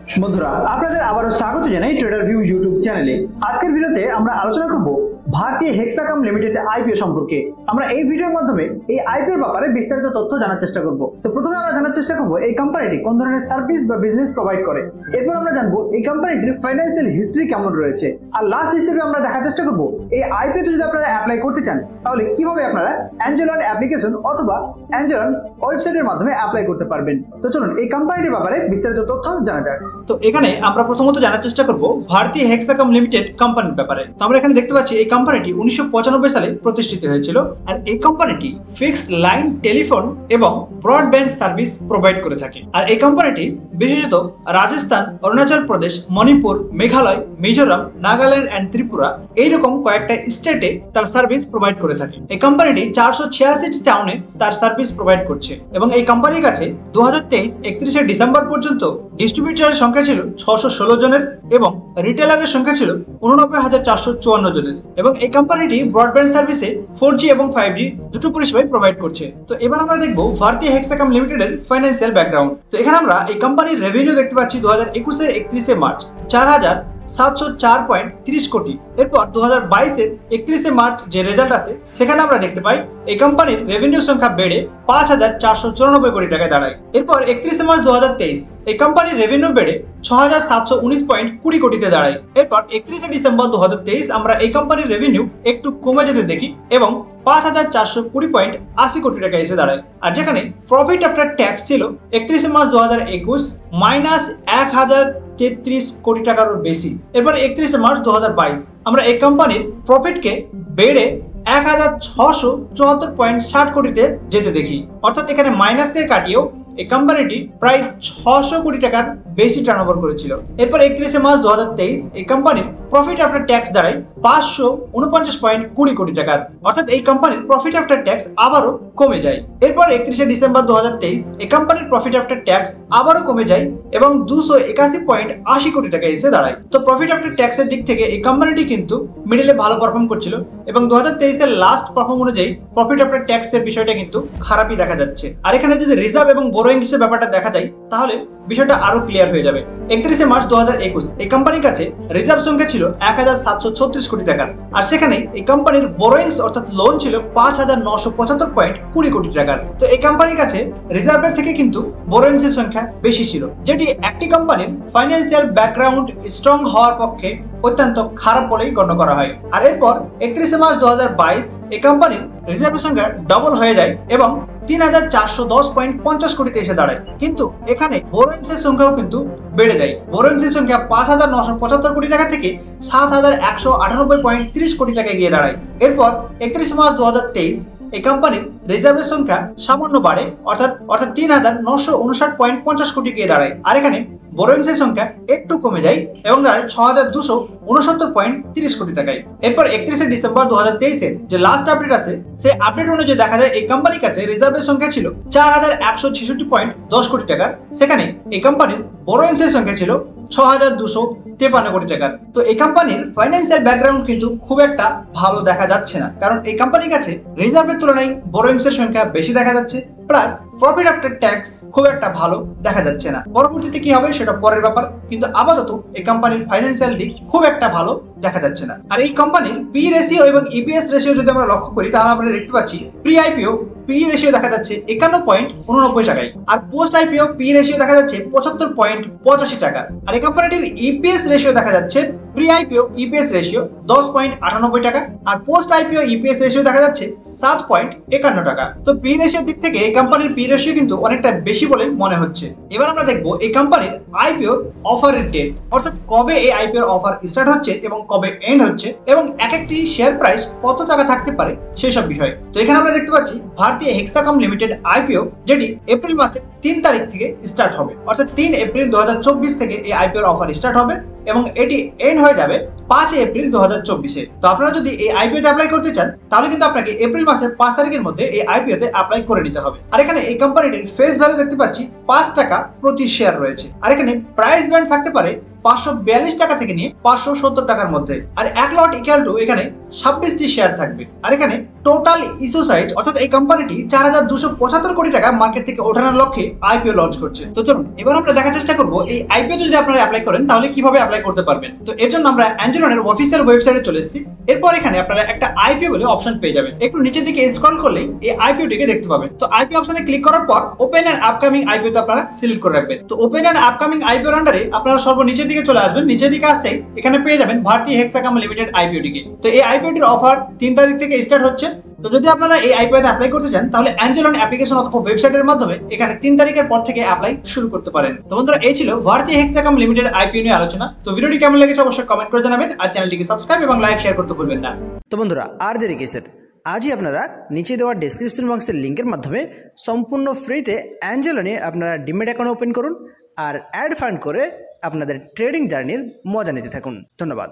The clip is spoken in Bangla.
বন্ধুরা আপনাদের আবারও স্বাগত জানাই ট্রেডার ভিউ ইউটিউব চ্যানেলে। আজকের ভিডিওতে আমরা আলোচনা করব ভারতীয় হেক্সাকম লিমিটেড আইপিও সম্পর্কে। আমরা এই ভিডিওর মাধ্যমে এই আইপিওর ব্যাপারে বিস্তারিত তথ্য জানার চেষ্টা করব। তো প্রথমে আমরা জানার চেষ্টা করব এই কোম্পানিটি কোন ধরনের সার্ভিস বা বিজনেস প্রোভাইড করে। এরপর আমরা জানবো এই কোম্পানিটির ফাইন্যান্সিয়াল হিস্ট্রি কেমন রয়েছে। আর লাস্ট হিসেবে আমরা দেখার চেষ্টা করব এই আইপিওতে যদি আপনারা অ্যাপ্লাই করতে চান তাহলে কিভাবে আপনারা অ্যাঞ্জেলন অ্যাপ্লিকেশন অথবা অ্যাঞ্জেলন ওয়েবসাইটের মাধ্যমে অ্যাপ্লাই করতে পারবেন। তো চলুন এই কোম্পানিটির ব্যাপারে বিস্তারিত তথ্য জানা যাক। তো এখানে আমরা প্রথমত জানার চেষ্টা করব ভারতীয় হেক্সাকম লিমিটেড কোম্পানির ব্যাপারে। তো আমরা এখানে দেখতে পাচ্ছি এই কোম্পানিটি 1995 সালে প্রতিষ্ঠিত হয়েছিল। আর এই কোম্পানিটি ফিক্সড লাইন টেলিফোন এবং ব্রডব্যান্ড সার্ভিস প্রোভাইড করে থাকে। আর এই কোম্পানিটি বিশেষত রাজস্থান, অরুণাচল প্রদেশ, মণিপুর, মেঘালয়, মিজোরাম, নাগাল্যান্ড এন্ড ত্রিপুরা এইরকম কয়েকটা স্টেটে তার সার্ভিস প্রোভাইড করে থাকে। এই কোম্পানিটি 486টি টাউনে তার সার্ভিস প্রোভাইড করছে এবং এই কোম্পানির কাছে 2023 31শে ডিসেম্বর পর্যন্ত ডিস্ট্রিবিউটরের সংখ্যা ছিল 616 জনের এবং রিটেলারের সংখ্যা ছিল 89,454 জনের। এবং এই কোম্পানিটি ব্রডব্যান্ড সার্ভিসে 4G এবং 5G দুটো পরিষেবাই প্রোভাইড করছে। তো এবার আমরা দেখব ভারতীয় হেক্সাকম লিমিটেডের ফাইন্যান্সিয়াল ব্যাকগ্রাউন্ড। তো এখানে আমরা এই কোম্পানির রেভিনিউ দেখতে পাচ্ছি 2021 এর 31শে মার্চ 4,704.30 কোটি। এরপর 2022 এর 31শে মার্চ যে রেজাল্ট আছে সেখানে আমরা দেখতে পাই এই কোম্পানির রেভিনিউ সংখ্যা বেড়ে 5,494 কোটি টাকায় দাঁড়ায়। এরপর 31শে মার্চ 2023 এই কোম্পানির রেভিনিউ বেড়ে 6,719.20 কোটিতে দাঁড়ায়। এরপর 31শে ডিসেম্বর 2023 আমরা এই কোম্পানির রেভিনিউ একটু কমে যেতে দেখি এবং 5,420.80 কোটি টাকা এসে দাঁড়ায়। আর যেখানে প্রফিট আফটার ট্যাক্স ছিল 31শে মার্চ 2021 -1,033 কোটি টাকারও বেশি। এরপর 31শে মার্চ 2022 আমরা এই কোম্পানির প্রফিটকে বেড়ে 1,674.60 কোটিতে যেতে দেখি। অর্থাৎ এখানে মাইনাসকে কাটিয়েও এই কোম্পানিটি প্রায় 600 কোটি টাকার বেশি টার্নওভার করেছিল। এরপর 31শে মার্চ 2023 এই কোম্পানির প্রফিট আফটার ট্যাক্স দাঁড়ায় 549.20 কোটি টাকার। অর্থাৎ এই কোম্পানির প্রফিট আফটার ট্যাক্স আবারও কমে যায়। এরপর 31শে ডিসেম্বর 2023 এই কোম্পানির প্রফিট আফটার ট্যাক্স আবারও কমে যায় এবং 281.80 কোটি টাকা এসে দাঁড়ায়। তো প্রফিট আফটার ট্যাক্সের দিক থেকে এই কোম্পানিটি কিন্তু মিডলে ভালো পারফর্ম করছিল এবং 2023 এর লাস্ট পারফর্ম অনুযায়ী প্রফিট আফটার ট্যাক্সের বিষয়টা কিন্তু খারাপই দেখা যাচ্ছে। আর এখানে যদি রিজার্ভ এবং বোরোয়িংসের ব্যাপারটা দেখা যায় তাহলে বিষয়টা আরো ক্লিয়ার হয়ে যাবে। 31শে মার্চ 2021 এই কোম্পানির কাছে রিজার্ভ সংখ্যা ছিল 1,736 কোটি টাকার। আর সেখানে এই কোম্পানির বোরোয়িংস অর্থাৎ লোন ছিল 5,975.20 কোটি টাকার। তো এই কোম্পানির কাছে রিজার্ভের থেকে কিন্তু বোরোয়িংসের সংখ্যা বেশি ছিল, যেটি একটি কোম্পানির ফাইন্যান্সিয়াল ব্যাকগ্রাউন্ড স্ট্রং হওয়ার পক্ষে অত্যন্ত খারাপ বলেই গণ্য করা হয়। আর এরপর 31শে মার্চ 2022 এই কোম্পানির রিজার্ভের সংখ্যা ডবল হয়ে যায় এবং 3,410.50 কোটিতে এসে দাঁড়ায়। কিন্তু এখানে বোরোয়িংসের সংখ্যাও কিন্তু বেড়ে যায়। বোরোয়িংসের সংখ্যা 5,975 কোটি টাকা থেকে 7,198.30 কোটি টাকায় গিয়ে দাঁড়ায়। এরপর 31শে মার্চ 2023 এই কোম্পানির রিজার্ভের সংখ্যা সামান্য বাড়ে অর্থাৎ 3,959.50 কোটি গিয়ে দাঁড়ায়। আর এখানে বোরোয়িংসের সংখ্যা একটু কমে যায় এবং দাঁড়ায় 6,269.30 কোটি টাকায়। এরপর 31শে ডিসেম্বর 2023 এর যে লাস্ট আপডেট আছে সেই আপডেট অনুযায়ী দেখা যায় এই কোম্পানির কাছে রিজার্ভের সংখ্যা ছিল 4,166.10 কোটি টাকা। সেখানে এই কোম্পানির বোরোয়িংসের সংখ্যা ছিল 6,253 কোটি টাকার। তো এই কোম্পানির ফাইন্যান্সিয়াল ব্যাকগ্রাউন্ড কিন্তু খুব একটা ভালো দেখা যাচ্ছে না, কারণ এই কোম্পানির কাছে রিজার্ভের তুলনায় বোরোয়িংসের সংখ্যা বেশি দেখা যাচ্ছে, প্লাস প্রফিট আফটার ট্যাক্স খুব একটা ভালো দেখা যাচ্ছে না। পরবর্তীতে কি হবে সেটা পরের ব্যাপার, কিন্তু আপাতত এই কোম্পানির ফাইন্যান্সিয়াল দিক খুব একটা ভালো দেখা যাচ্ছে না। আর এই কোম্পানির পি রেশিও এবং ইপিএস রেশিও যদি আমরা লক্ষ্য করি তাহলে আমরা দেখতে পাচ্ছি প্রি আইপিও পি রেশিও দেখা যাচ্ছে 51.89 টাকায়, আর পোস্ট আইপিও পি রেশিও দেখা যাচ্ছে 75.85 টাকা। আর এই কোম্পানিটির ইপিএস রেশিও দেখা যাচ্ছে প্রি আইপিও ইপিএস রেশিও 10.98 টাকা আর পোস্ট আইপিও ইপিএস রেশিও দেখা যাচ্ছে 7.51 টাকা। তো পি রেশিওর দিক থেকে এই কোম্পানির পি রেশিও কিন্তু অনেকটা বেশি বলে মনে হচ্ছে। এবার আমরা দেখবো এই কোম্পানির আইপিও অফারের ডেট, অর্থাৎ কবে এই আইপিও অফার স্টার্ট হচ্ছে এবং কবে এন্ড হচ্ছে এবং এক একটি শেয়ার প্রাইস কত টাকা থাকতে পারে সেসব বিষয়। তো এখানে আমরা দেখতে পাচ্ছি ভারতীয় হেক্সাকম লিমিটেড আইপিও, যেটি এপ্রিল মাসের 3 তারিখ থেকে স্টার্ট হবে, অর্থাৎ 3 এপ্রিল 2024 থেকে এই আইপিওর অফার স্টার্ট হবে এবং এটি এন্ড হয়ে যাবে 5 এপ্রিল 2024-এ। তো আপনারা যদি এই আইপিওতে অ্যাপ্লাই করতে চান তাহলে কিন্তু আপনাকে এপ্রিল মাসের 5 তারিখের মধ্যে এই আইপিওতে অ্যাপ্লাই করে নিতে হবে। আর এখানে এই কোম্পানিটির ফেস ভ্যালু দেখতে পাচ্ছি 5 টাকা প্রতি শেয়ার রয়েছে। আর এখানে প্রাইস ব্যান্ড থাকতে পারে 542 টাকা থেকে নিয়ে 570 টাকার মধ্যে। আর 1 লট ইকুয়াল টু এখানে 26টি শেয়ার থাকবে। আর এখানে টোটাল ইস্যু সাইজ অর্থাৎ এই কোম্পানিটি 4275 কোটি টাকা মার্কেট থেকে ওঠানোর লক্ষ্যে আইপিও লঞ্চ করছে। তো চলুন এবার আমরা দেখার চেষ্টা করব এই আইপিও যদি আপনারা অ্যাপ্লাই করেন তাহলে কিভাবে অ্যাপ্লাই করতে পারবেন। তো এর জন্য আমরা অ্যাঞ্জেলনের অফিসিয়াল ওয়েবসাইটে চলে এসেছি। এরপর এখানে আপনারা একটা আইপিও বলে অপশন পেয়ে যাবেন। একটু নিচের দিকে স্ক্রল করলেই এই আইপিওটিকে দেখতে পাবেন। তো আইপিও অপশনে ক্লিক করার পর ওপেন এন্ড আপকামিং আইপিও তে আপনারা সিলেক্ট করে রাখবেন। তো ওপেন এন্ড আপকামিং আইপিও আন্ডারে আপনারা সর্বনিচের দিকে চলে আসবেন। নিচের দিকে আসে এখানে পেয়ে যাবেন ভারতী হেক্সাকাম লিমিটেড আইপিওটিকে। তো এই আইপিওটির অফার 3 তারিখ থেকে স্টার্ট হচ্ছে। তো যদি আপনারা এই আইপিওতে অ্যাপ্লাই করতে চান তাহলে অ্যাঞ্জেলন অ্যাপ্লিকেশন অথবা ওয়েবসাইটের মাধ্যমে এখানে 3 তারিখের পর থেকে অ্যাপ্লাই শুরু করতে পারেন। তো বন্ধুরা এই ছিল ভারতী হেক্সাকাম লিমিটেড আইপিও নিয়ে আলোচনা। তো ভিডিওটি কেমন লেগেছে অবশ্যই কমেন্ট করে জানাবেন আর চ্যানেলটিকে সাবস্ক্রাইব এবং লাইক শেয়ার করতে ভুলবেন না। তো বন্ধুরা আর দেরি কিসের, আজই আপনারা নিচে দেওয়া ডেসক্রিপশন বক্সের লিঙ্কের মাধ্যমে সম্পূর্ণ ফ্রিতে অ্যাঞ্জেলনে আপনারা ডিমেট অ্যাকাউন্ট ওপেন করুন আর অ্যাড ফান্ড করে আপনাদের ট্রেডিং জার্নির মজা নিতে থাকুন। ধন্যবাদ।